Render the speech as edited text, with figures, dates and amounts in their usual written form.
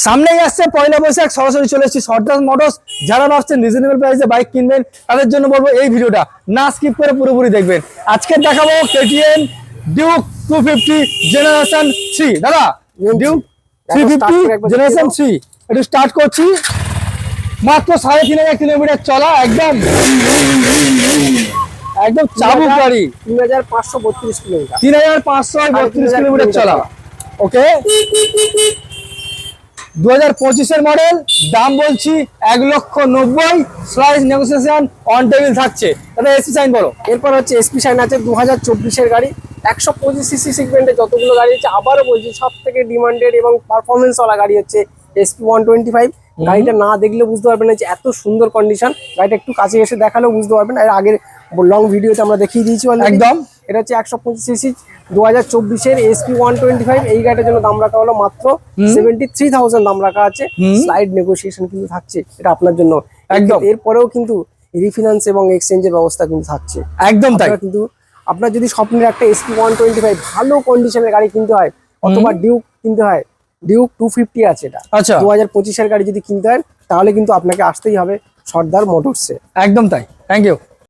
সামনেই আসছে পয়লা বৈশাখ, সরাসরি চলে এসেছি সর্দার মোটরস। যারা ভাবছেন রিজনেবল প্রাইসে বাইক কিনবেন তাদের জন্য বলবো এই ভিডিওটা না স্কিপ করে পুরোপুরি দেখবেন। আজকে দেখাবো কেটিএম ডিউক 250 জেনারেশন 3। দাদা ডিউক 350 জেনারেশন 3 একটু স্টার্ট করছি। মাত্র 3.5 কিলোমিটার চলা, একদম একদম চাবুক গাড়ি। 3532 কিলোমিটার, 3532 কিলোমিটার চলা। ওকে, 2025 মডেল, দাম বলছি 1,90,000, স্লাইস নেগোসিয়েশন অন টেবিল থাকছে। তাহলে এসপি সাইন বলো। এরপর হচ্ছে এসপি শাইন আছে 2024 গাড়ি। 125 সিসি সেগমেন্টে যতগুলো গাড়ি আছে, আবারও বলছি সব থেকে ডিমান্ডেড এবং পারফরমেন্স ওয়ালা গাড়ি হচ্ছে এসপি 125। গাড়িটা না দেখলে বুঝতে পারবেন না যে এত সুন্দর কন্ডিশন। গাড়িটা একটু কাছে এসে দেখালেও বুঝতে পারবেন। এর আগের লং ভিডিওতে আমরা দেখিয়ে দিয়েছি একদম। এটা হচ্ছে 125 সিসি 2024 এসপি 125। এই গাড়িটার জন্য দাম রাখা হলো মাত্র 73,000 দাম রাখা আছে। স্লাইড নেগোসিয়েশন কিন্তু থাকছে, এটা আপনার জন্য একদম। এরপরেও কিন্তু রিফিনান্স এবং এক্সচেঞ্জের ব্যবস্থা কিন্তু থাকছে। একদম তাই। কিন্তু আপনার যদি স্বপ্নের একটা এসপি 125 ভালো কন্ডিশনের গাড়ি কিনতে হয়, অথবা ডিউক কিনতে হয়, ডিউক 250 আছে, এটা আচ্ছা 2025 গাড়ি যদি কিনতে হয়, তাহলে কিন্তু আপনাকে আসতেই হবে সর্দার মোটরসে। একদম তাই। Thank you.